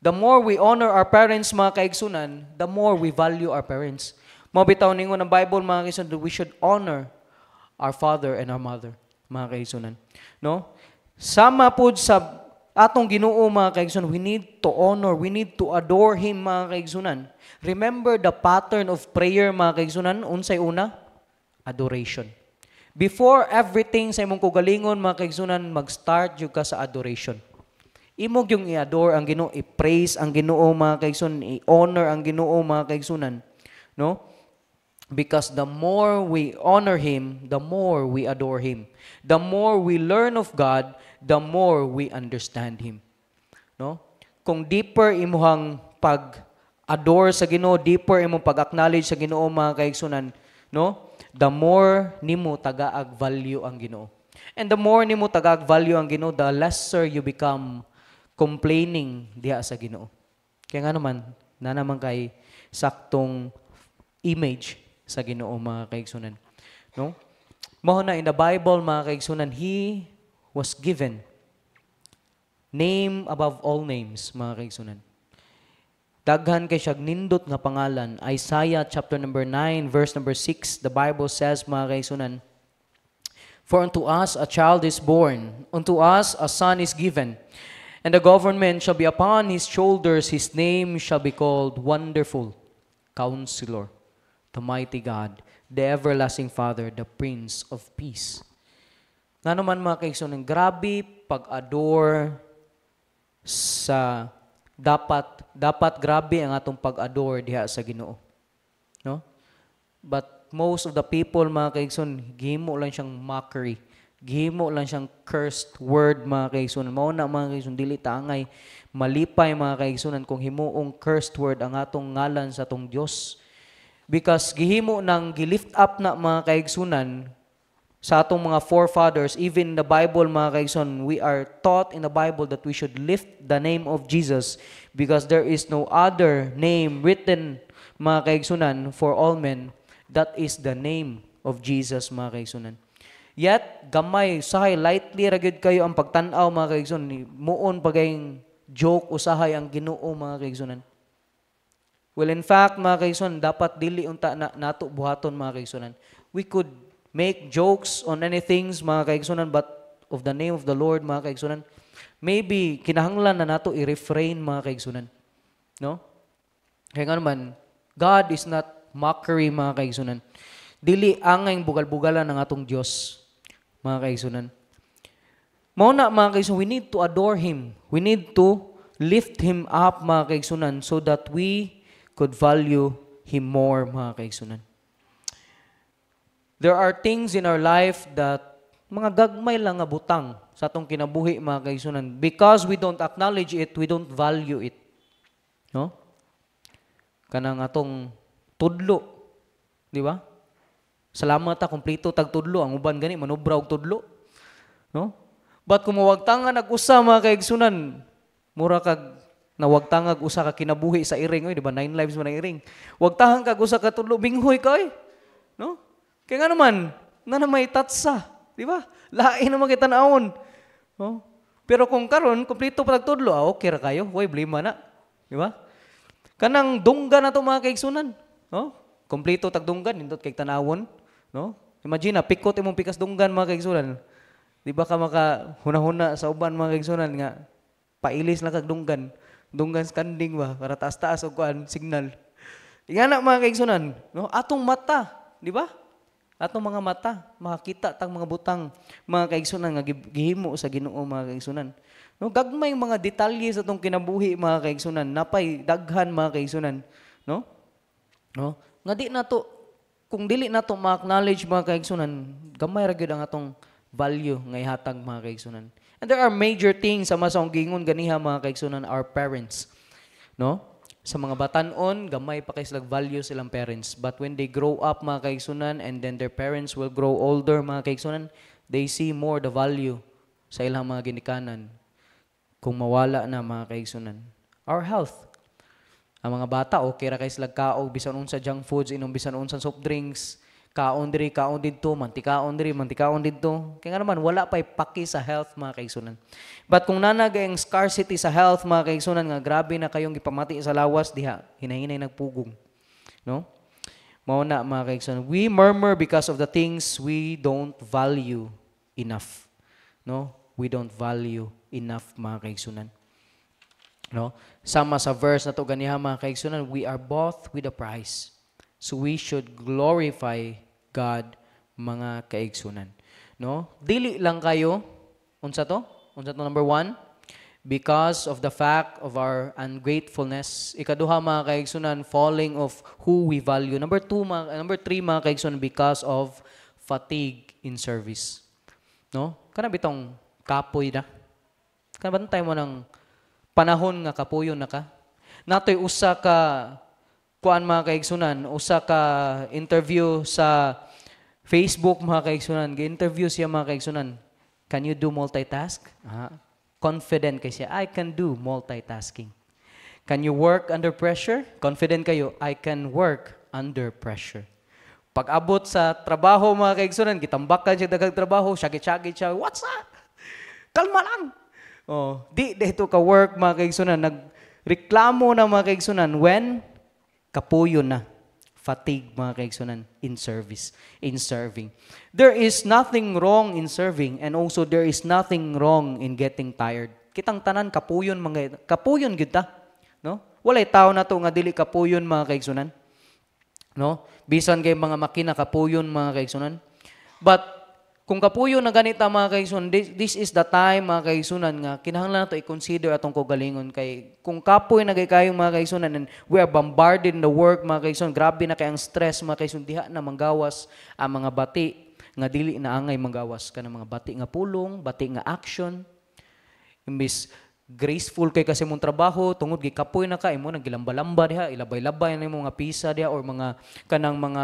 [SPEAKER 1] The more we honor our parents mga kaigsunan, the more we value our parents. Mabitaw ningon ng Bible mga kaigsunan, we should honor our father and our mother, mga kaigsunan. No? Sama po sa atong Ginoo mga kaigsunan, we need to honor, we need to adore Him mga kaigsunan. Remember the pattern of prayer mga kaigsunan, unsay una? Adoration. Before everything sa imong kugalingon mga kaigsunan, mag-start yung ka sa adoration. Imog yung i-adore ang Ginoo, i-praise ang Ginoo mga kaigsunan, i-honor ang Ginoo mga kaigsunan. No? Because the more we honor Him, the more we adore Him. The more we learn of God, the more we understand Him. No? Kung deeper imuhang pag-adore sa Ginoo, deeper imong pag-acknowledge sa Ginoo mga kaigsunan, no? The more nimo tagaag value ang Ginoo. And the more nimo tagaag value ang Ginoo, the lesser you become complaining diha sa Ginoo. Kaya nga naman, na naman kay saktong image sa Ginoo mga kaigsunan. No? Mao na in the Bible mga kaigsunan, He was given name above all names mga kaigsunan. Daghan kay siyang nindot nga pangalan. Isaiah chapter number 9 verse number 6, the Bible says mga kaigsunan, for unto us a child is born, unto us a son is given, and the government shall be upon His shoulders, His name shall be called Wonderful, Counselor, the mighty God, the everlasting Father, the Prince of Peace. Nga naman mga kaigsunan, grabe pag-adore sa dapat grabe ang atong pag-adore diha sa Ginoo. No? But most of the people mga kaigsunan, gihimo lang siyang mockery Gihimo lang siyang cursed word mga kaigsunan. Mao na mga kaigsunan, dili tangay malipay mga kaigsunan kung himuong cursed word ang atong ngalan sa atong Dios. Because gihimo nang gilift up na mga kaigsunan sa atong mga forefathers, even in the Bible mga kaigsunan, we are taught in the Bible that we should lift the name of Jesus because there is no other name written mga kaigsunan for all men, that is the name of Jesus mga kaigsunan. Yet, gamay, usahay, lightly ragid kayo ang pagtanaw mga kaigsunan. Muon pagayong joke, usahay ang Ginoo mga kaigsunan. Well, in fact, mga kaigsunan, dapat dili unta nato buhaton mga kaigsunan. We could make jokes on any things mga kaigsunan, but of the name of the Lord mga kaigsunan, maybe kinahanglan na nato i-refrain mga kaigsunan. No? Kaya nga naman, God is not mockery mga kaigsunan. Dili angay bugal-bugalan ng atong Dios mga kaigsunan. Mao na mga kaigsunan, we need to adore Him. We need to lift Him up mga kaigsunan so that we could value Him more mga kaigsunan. There are things in our life that mga gagmay lang nga butang sa atong kinabuhi mga kaigsunan. Because we don't acknowledge it, we don't value it. No? Kanang atong tudlo, di ba? Salamat ta kompleto tag tudlo, ang uban gani manubra og tudlo. No? But kung mawagtangan ag-usa mga kaigsunan, mura kag nawagtangag usa ka kinabuhi sa iring, oy, di ba? 9 lives man ang iring. Wagtahan kag usa ka tudlo, binghoy ka, oy. No? Kaya nga naman, na may tatsa, di ba? Lain naman kita naon. No? Pero kung karon kompleto pa tag tudlo, okay ra kayo, way blima na. Di ba? Kanang dunggan na to mga kaigsunan. No? Kompleto tag dunggan, nindot kay tanawon. No? Imagine na, pikot imong pikas dunggan mga kaigsunan. Di ba ka maka huna-huna sa uban mga kaigsunan nga, pailis lang kag dunggan. Dunggan standing ba, para taas-taas o kuan, signal. Nga na mga kaigsunan, no? Atong mata, di ba? Atong mga mata, makakita tang mga butang, mga kaigsunan nga gihimo sa Ginoo mga kaigsunan. No, gagmay mga detalye sa atong kinabuhi mga kaigsunan, napay daghan mga kaigsunan, no? No? Nga di nato, kung dili nato ma-acknowledge mga kaigsunan, gamay ra gyud ang atong value nga ihatag mga kaigsunan. And there are major things sa masang gingon ganiha mga kaigsunan, our parents, no? Sa mga batan-on, gamay pa kay silang value silang parents. But when they grow up mga kaigsunan and then their parents will grow older mga kaigsunan, they see more the value sa ilang mga ginikanan kung mawala na mga kaigsunan. Our health. Ang mga bata, okay ra kay sila kaog, bisan unsa junk foods, inom bisan unsa soft drinks, kaon diri, kaon didto, mantikaon diri, mantikaon didto. Kaya nga naman, wala pa'y paki sa health mga kaigsunan. But kung nanagay ang scarcity sa health mga kaigsunan, nga grabe na kayong ipamati sa lawas, diha, hinahinay nagpugong. No? Mao na mga kaigsunan. We murmur because of the things we don't value enough. No? We don't value enough mga kaigsunan. No? Sama sa verse na to ganiha mga kaigsunan, we are bought with a price. So we should glorify God mga kaigsunan. No? Dili lang kayo, unsa to? Unsa to number 1? Because of the fact of our ungratefulness. Ikaduha mga kaigsunan, falling of who we value. Number 3 mga kaigsunan, because of fatigue in service. No? Kana bitong kapoy na. Kana bantay mo ng panahon nga kapuyon na ka. Natoy usa ka kuan mga kaigsunan, usa ka interview sa Facebook mga kaigsunan, gi-interview siya mga kaigsunan. Can you do multitask? Confident kay siya, I can do multitasking. Can you work under pressure? Confident kayo, I can work under pressure. Pag abot sa trabaho mga kaigsunan, gitambakan siya daghang trabaho, syagit-syagit siya, what's up? Kalma lang. Oh, di dito ka work mga kaigsunan, nagreklamo na mga kaigsunan when kapuyo na, fatigue mga kaigsunan in service, in serving. There is nothing wrong in serving and also there is nothing wrong in getting tired. Kitang tanan kapuyon mga kapuyon gyud ta, no? Walay tao na to nga dili kapuyon mga kaigsunan. No? Bisan kay mga makina kapuyon mga kaigsunan. But kung kapuyo na ganita mga kaigsunan, this is the time mga kaigsunan nga kinahanglan nato i-consider atong kaugalingon kay kung kapoy na kayong mga kaigsunan and we are bombarded in the work mga kaigsunan, grabe na kay ang stress mga kaigsunan, diha na manggawas ang mga bati nga dili na angay manggawas ka ng mga bati nga pulong, bati nga action. Imbis graceful kay kasi mong trabaho, tungod gikapoy na ka, imo nagilamba-lamba diha, ilabay-labay na mga pisa diha or mga kanang mga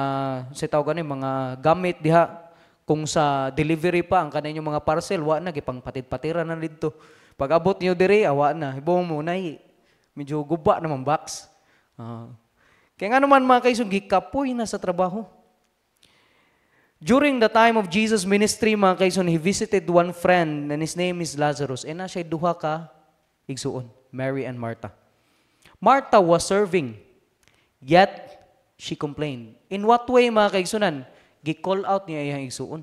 [SPEAKER 1] sa tawag gani mga gamit diha. Kung sa delivery pa ang kanang mga parcel, wa na gipang patid-patira na didto. Pag abot niyo diri, awa na. Ibo mo nay medyo guba naman box. Kaya nga naman mga kaisong gikapoy na sa trabaho. During the time of Jesus' ministry, mga kaison, he visited one friend and his name is Lazarus. And na siya duha ka igsuon, Mary and Martha. Martha was serving, yet she complained. In what way, mga kaigsunan? Gi-call out niya iyang igsuon.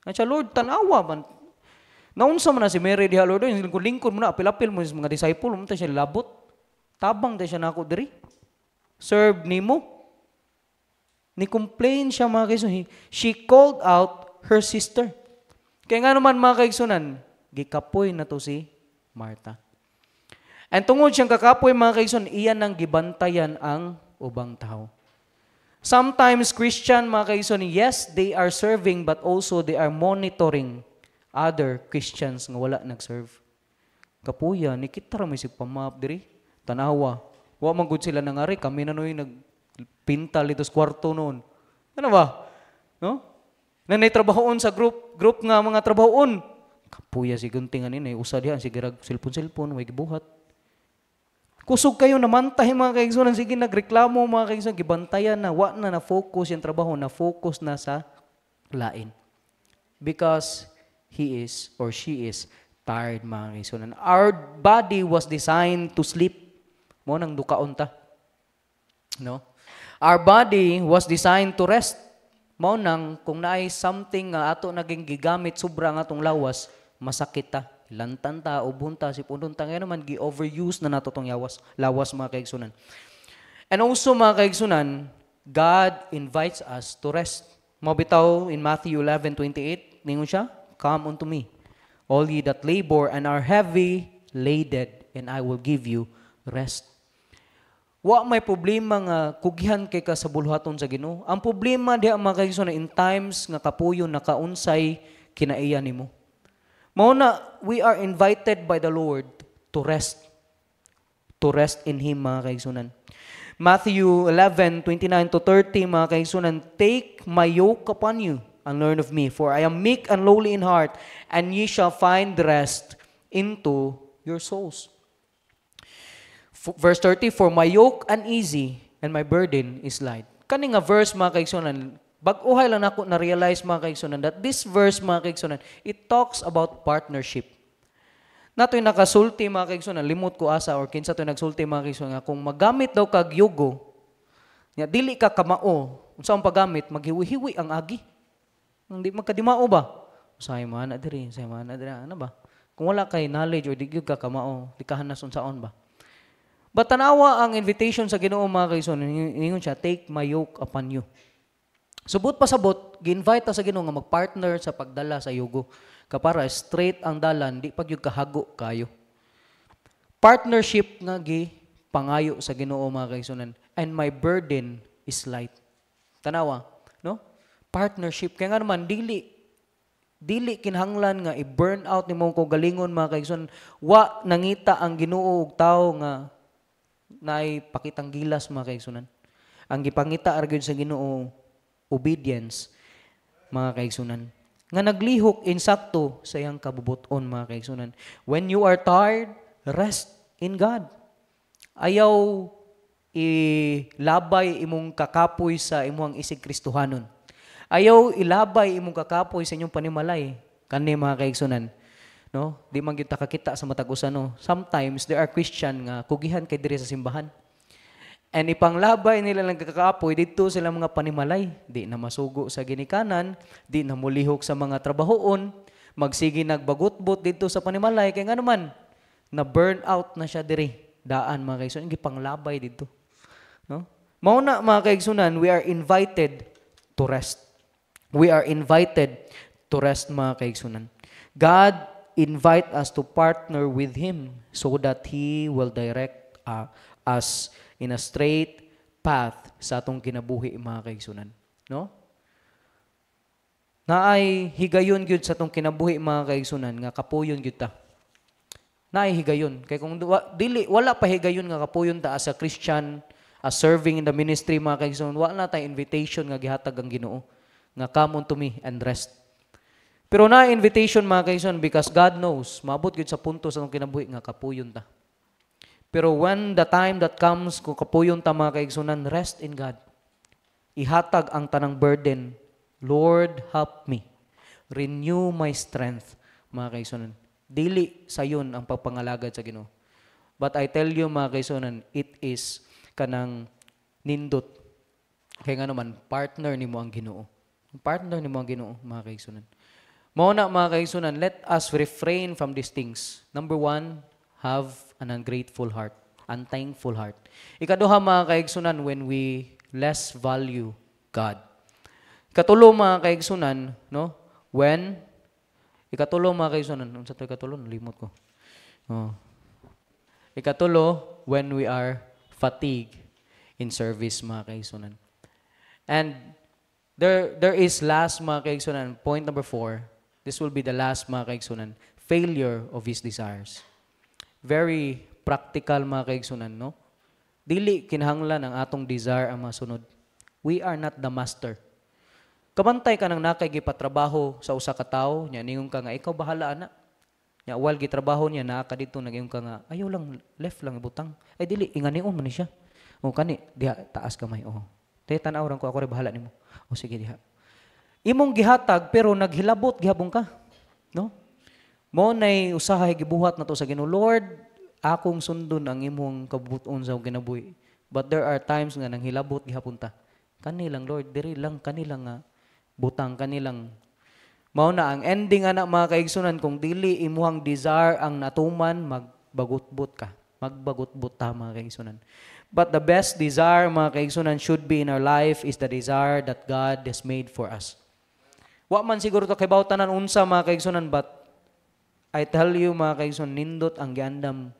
[SPEAKER 1] At siya, Lord, tanawa man. Naunsa man na si Mary diha, Lord, lingkod mo na, apil-apil mo sa mga disciple, mo siya labot. Tabang tayo siya na ako diri. Serve ni mo. Ni-complain siya mga kaigsunan. She called out her sister. Kaya nga naman mga kaigsunan, gikapoy na to si Martha. And tungod siyang kakapoy mga kaigsunan, iyan ang gibantayan ang ubang tao. Sometimes Christian mga kaigsunan, yes, they are serving but also they are monitoring other Christians nga wala nag-serve. Kapuya, nikita ra may si pamap diri. Tanawa. Wa man gud sila nangari, kami na noy pintal dito sa kwarto noon. Ano ba? No? Nanay trabahoon sa group nga mga trabahoon. Kapuya si guntingan ini, usa diha sige rag cellphone way gibuhat. Kusog kayo namantahi mga kaigsunan, sige nagreklamo mga kaigsunan, gibantayan na wa na focus yung trabaho, na focus na sa lain. Because he is or she is tired mga kaigsunan. Our body was designed to sleep. Mo nang dukaon ta. No? Our body was designed to rest. Mao nang kung naay something nga ato naging gigamit sobra nga atong lawas, masakit ta, lantan ta, ubon ta, sipundon ta, ngayon naman gi-overuse na nato tong lawas mga kaigsunan. And also mga kaigsunan, God invites us to rest. Mabitaw in Matthew 11:28, ningon siya, "Come unto me, all ye that labor and are heavy laden, and I will give you rest." Wa may problema nga kugihan kay ka sa buluhaton sa Ginoo. Ang problema diha mga kaigsunan, in times nga kapuyo nakaunsay kinaiya nimo. Mao na we are invited by the Lord to rest. To rest in Him mga kaigsunan. Matthew 11:29-30 mga kaigsunan, "Take my yoke upon you and learn of me, for I am meek and lowly in heart, and ye shall find rest into your souls." Verse 30, "For my yoke uneasy and my burden is light." Kani nga verse mga kaigsunan, bag-uhay lang ako na-realize mga kaigsunan that this verse mga kaigsunan, it talks about partnership. Nato'y nakasulti mga kaigsunan, limot ko asa or kinsa to'y nagsulti mga kaigsunan, kung magamit daw kag yugo, dili ka kamao, unsa ang paggamit, maghiwi-hiwi ang agi. Hindi magkadimao ba? Usahay mo ana diri, ano ba? Kung wala kay knowledge or di gyud ka kamao, likahan na unsaon ba? But tanawa ang invitation sa Ginoo mga kaigsunan, ingon siya, "Take my yoke upon you." Subot pa sabot, gi-invite ta sa Ginoo nga magpartner sa pagdala sa yugo. Kapara straight ang dalan, di pag yung kahago kayo. Partnership nga gi pangayo sa Ginoo mga kaigsunan. "And my burden is light." Tanawa, no? Partnership kaya nga naman dili kinahanglan nga i-burn out nimo ko galingon mga kaigsunan. Wa nangita ang Ginoo og tawo nga naay pakitang gilas mga kaigsunan. Ang gipangita ra gyud sa Ginoo obedience mga kaigsunan. Nga naglihok insakto sa iyang kabubuton mga kaigsunan. When you are tired, rest in God. Ayaw ilabay imong kakapoy sa imong isig Kristohanon. Ayaw ilabay imong kakapoy sa inyong panimalay. Kani mga kaigsunan. No? Di man kita kakita sa matag usa no. Sometimes there are Christian nga kugihan kay diri sa simbahan. And ipanglabay nila lang kakapoy dito sila mga panimalay, di na masugo sa ginikanan, di na mulihok sa mga trabahoon, magsige nagbagutbot dito sa panimalay kay nga naman na burn out na siya diri. Daan mga kaigsunan, gipanglabay dito. No? Mao na mga kaigsunan, we are invited to rest. We are invited to rest mga kaigsunan. God invite us to partner with Him so that He will direct us in a straight path sa atong kinabuhi mga kaigsunan. No? Naay higayon gyud sa tong kinabuhi mga kaigsunan nga kapuyon gyud ta. Naay higayon kay kung wala pa higayon nga kapuyon ta as a Christian, as serving in the ministry mga kaigsunan, wala tay invitation nga gihatag ang Ginoo nga come unto me and rest. Pero na invitation mga kaigsunan because God knows maabot gyud sa punto sa tong kinabuhi nga kapuyon ta. Pero when the time that comes kung kapuyon ta mga kaigsunan, rest in God. Ihatag ang tanang burden. Lord, help me. Renew my strength, mga kaigsunan. Dili sayon ang pagpangalagad sa Ginoo. But I tell you, mga kaigsunan, it is kanang nindot. Kaya nga naman, partner nimo ang Ginoo. Partner nimo ang Ginoo, mga kaigsunan. Mao na, mga kaigsunan, let us refrain from these things. Number 1, have an ungrateful heart, unthankful heart. Ikaduha, mga kaigsunan, when we less value God. Ikatulo, mga kaigsunan, no? Ikatulo, mga kaigsunan, unsa to ikatulo? Nalimot ko. Oh. Ikatulo, when we are fatigued in service, mga kaigsunan. And there is last, mga kaigsunan, point number 4. This will be the last, mga kaigsunan, failure of his desires. Very practical, mga kaigsunan, no? Dili kinahanglan ang atong desire ang masunod. We are not the master. Kabantay ka nang nakay gipatrabaho sa usa ka tawo, nya ningon ka nga ikaw bahala ana. Nya while gitrabaho niya naa ka dito nagyong ka nga ayaw lang left lang ibutang. Ay dili inganion man ni siya. O kani diha taas kamay oh. Tay tan-aw ra ko ako rin bahala nimo. O sige diha. Imong gihatag pero naghilabot gihapon ka. No? Mo nay usahay gibuhat nato sa Ginoo. Lord, akong sundon ang imong kabuton sa kinabuhi. But there are times nga nang hilabot gihapon ta. Kanilang Lord, diri lang kanilang nga butang kanilang. Mao na ang ending ana mga kaigsunan kung dili imuhang desire ang natuman magbagot-bot ka. Magbagot-bot ta mga kaigsunan. But the best desire mga kaigsunan should be in our life is the desire that God has made for us. Wa man siguro to kay bawtanan unsa mga kaigsunan but I tell you mga kaigsunan nindot ang giandam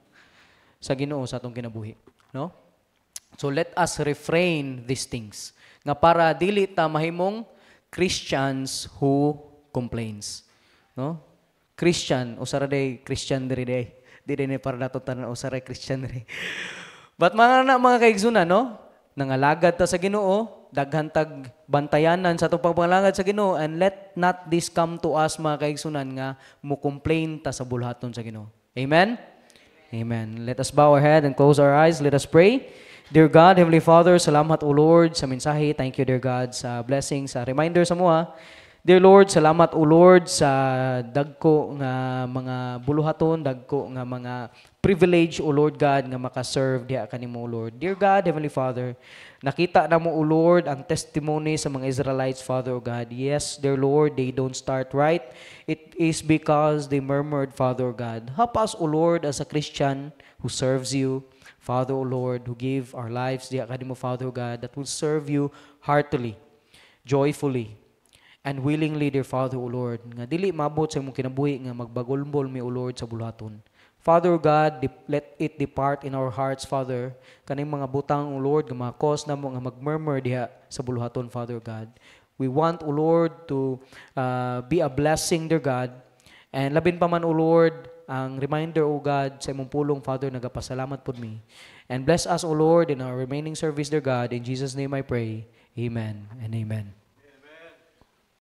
[SPEAKER 1] sa Ginoo sa atong kinabuhi, no? So let us refrain these things nga para dili ta mahimong Christians who complains, no? Christian usara day Christian diri day. Di din para nato tanan usara Christian diri. But mga kaigsunan, no? Nangalagad ta sa Ginoo, daghan tag bantayanan sa atong pagpangalagad sa Ginoo and let not this come to us mga kaigsunan nga mo complain ta sa bulhaton sa Ginoo. Amen. Amen. Let us bow our head and close our eyes. Let us pray. Dear God, Heavenly Father, salamat o Lord sa mensahe. Thank you, dear God, sa blessing, sa reminder sa mua. Dear Lord, salamat o Lord sa dagko nga mga buluhaton, dagko nga mga privilege o Lord God nga makaserve diha kanimo o Lord. Dear God, Heavenly Father, nakita na mo o Lord ang testimony sa mga Israelites, Father o God. Yes, dear Lord, they don't start right. It is because they murmured, Father o God. Help us o Lord as a Christian who serves you, Father, O Lord, who give our lives, the Academy of Father, O God, that will serve you heartily, joyfully, and willingly, dear Father, O Lord, nga dili mabot sa imong kinabuhi nga magbagolbol mi, O Lord, sa bulaton. Father, O God, let it depart in our hearts, Father, kaning mga butang, O Lord, nga mga cause na mo nga magmurmur diha sa bulaton, Father, O God. We want, O Lord, to be a blessing, dear God, and labin pa man, O Lord, ang reminder, O God, sa imong pulong, Father, nagapasalamat po me. And bless us, O Lord, in our remaining service, dear God. In Jesus' name I pray. Amen and amen.